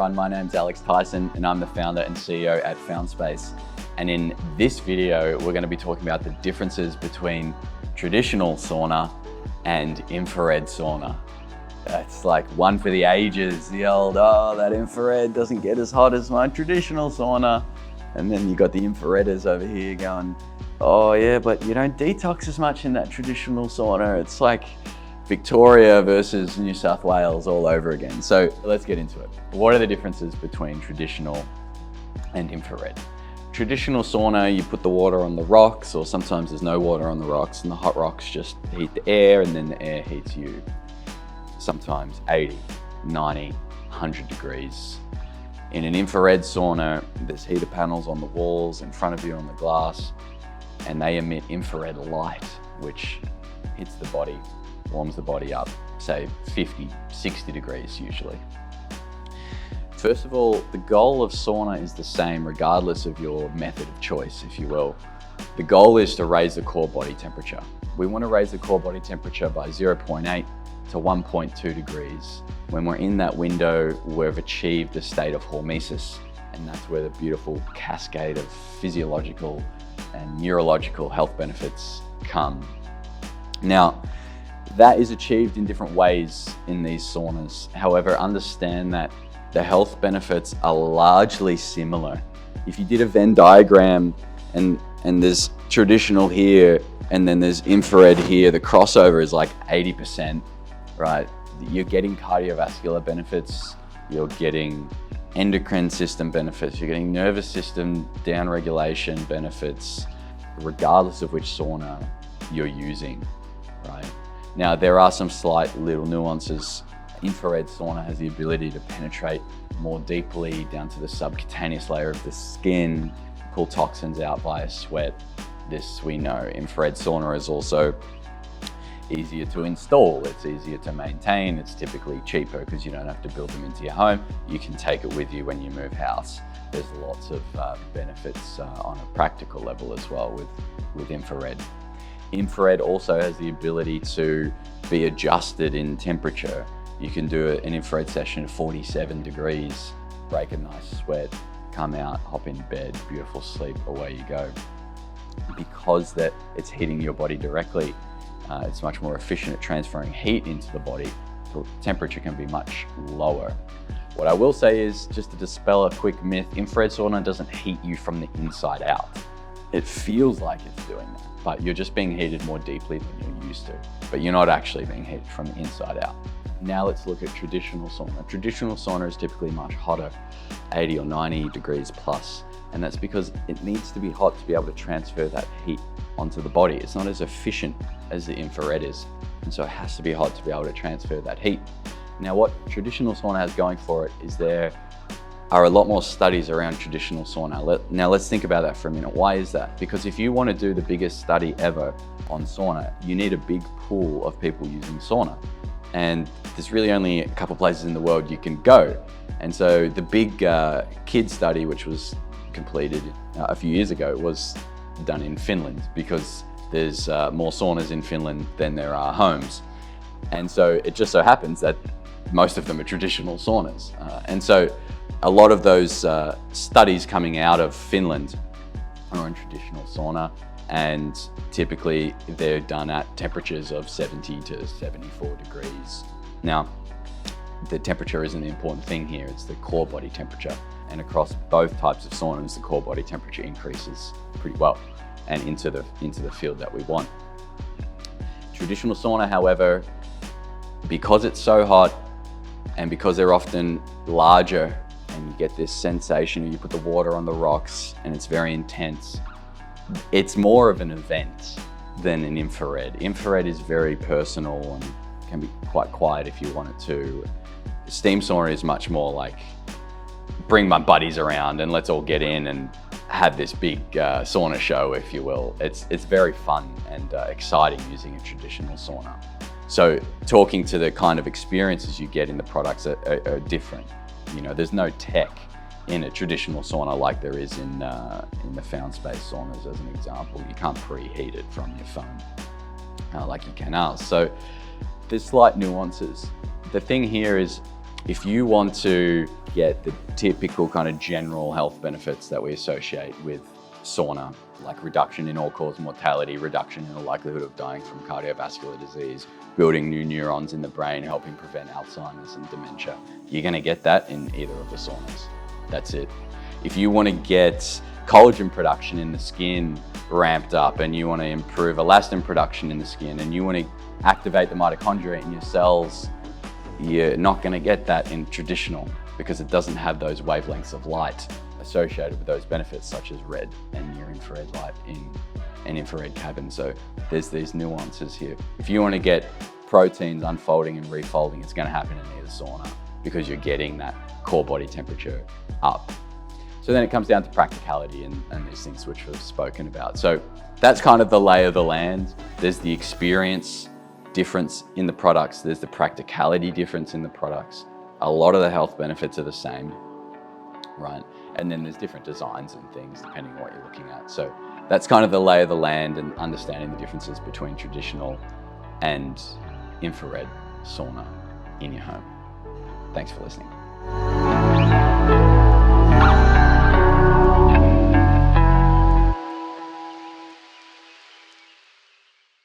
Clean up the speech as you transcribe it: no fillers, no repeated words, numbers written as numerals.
everyone, my name's Alex Tyson and I'm the founder and CEO at FoundSpace. And in this video, we're going to be talking about the differences between traditional sauna and infrared sauna. It's like one for the ages, the old, oh, that infrared doesn't get as hot as my traditional sauna. And then you got the infraredders over here going, oh yeah, but you don't detox as much in that traditional sauna. It's like Victoria versus New South Wales all over again. So let's get into it. What are the differences between traditional and infrared? Traditional sauna, you put the water on the rocks, or sometimes there's no water on the rocks, and the hot rocks just heat the air, and then the air heats you. Sometimes 80, 90, 100 degrees. In an infrared sauna, there's heater panels on the walls in front of you on the glass, and they emit infrared light, which hits the body, warms the body up, say 50, 60 degrees usually. First of all, the goal of sauna is the same regardless of your method of choice, if you will. The goal is to raise the core body temperature. We want to raise the core body temperature by 0.8 to 1.2 degrees. When we're in that window, we've achieved a state of hormesis, and that's where the beautiful cascade of physiological and neurological health benefits come. Now, that is achieved in different ways in these saunas. However, understand that the health benefits are largely similar. If you did a Venn diagram and there's traditional here and then there's infrared here, the crossover is like 80%, right? You're getting cardiovascular benefits, you're getting endocrine system benefits, you're getting nervous system downregulation benefits, regardless of which sauna you're using, right? Now, there are some slight little nuances. Infrared sauna has the ability to penetrate more deeply down to the subcutaneous layer of the skin, pull toxins out via sweat. This we know. Infrared sauna is also easier to install, it's easier to maintain, it's typically cheaper because you don't have to build them into your home. You can take it with you when you move house. There's lots of benefits on a practical level as well with infrared. Infrared also has the ability to be adjusted in temperature. You can do an infrared session at 47 degrees, break a nice sweat, come out, hop in bed, beautiful sleep, away you go. Because that it's hitting your body directly, it's much more efficient at transferring heat into the body, so temperature can be much lower. What I will say is, just to dispel a quick myth, infrared sauna doesn't heat you from the inside out. It feels like it's doing that, but you're just being heated more deeply than you're used to, but you're not actually being heated from the inside out. Now let's look at traditional sauna. Traditional sauna is typically much hotter, 80 or 90 degrees plus, and that's because it needs to be hot to be able to transfer that heat onto the body. It's not as efficient as the infrared is, and so it has to be hot to be able to transfer that heat. Now, what traditional sauna has going for it is there are a lot more studies around traditional sauna. Now let's think about that for a minute. Why is that? Because if you want to do the biggest study ever on sauna, you need a big pool of people using sauna. And there's really only a couple places in the world you can go. And so the big kid study, which was completed a few years ago, was done in Finland because there's more saunas in Finland than there are homes. And so it just so happens that most of them are traditional saunas. And so a lot of those studies coming out of Finland are on traditional sauna, and typically they're done at temperatures of 70 to 74 degrees. Now, the temperature isn't the important thing here, it's the core body temperature. And across both types of saunas, the core body temperature increases pretty well and into the field that we want. Traditional sauna, however, because it's so hot and because they're often larger, and you get this sensation, you put the water on the rocks and it's very intense, it's more of an event than an infrared. Infrared is very personal and can be quite quiet if you want it to. Steam sauna is much more like, bring my buddies around and let's all get in and have this big sauna show, if you will. It's very fun and exciting using a traditional sauna. So talking to the kind of experiences you get in the products are different. You know, there's no tech in a traditional sauna like there is in the FoundSpace saunas, as an example. You can't preheat it from your phone like you can ours. So there's slight nuances. The thing here is If you want to get the typical kind of general health benefits that we associate with sauna, like reduction in all-cause mortality, reduction in the likelihood of dying from cardiovascular disease, building new neurons in the brain, helping prevent Alzheimer's and dementia, you're going to get that in either of the saunas. That's it. If you want to get collagen production in the skin ramped up, and you want to improve elastin production in the skin, and you want to activate the mitochondria in your cells, you're not going to get that in traditional, because it doesn't have those wavelengths of light associated with those benefits, such as red and near infrared light in an infrared cabin. So there's these nuances here. If you want to get proteins unfolding and refolding, it's going to happen in either sauna, because you're getting that core body temperature up. So then it comes down to practicality and these things which we've spoken about. So that's kind of the lay of the land. There's the experience difference in the products. There's the practicality difference in the products. A lot of the health benefits are the same, right? And then there's different designs and things depending on what you're looking at. So that's kind of the lay of the land, and understanding the differences between traditional and infrared sauna in your home. Thanks for listening.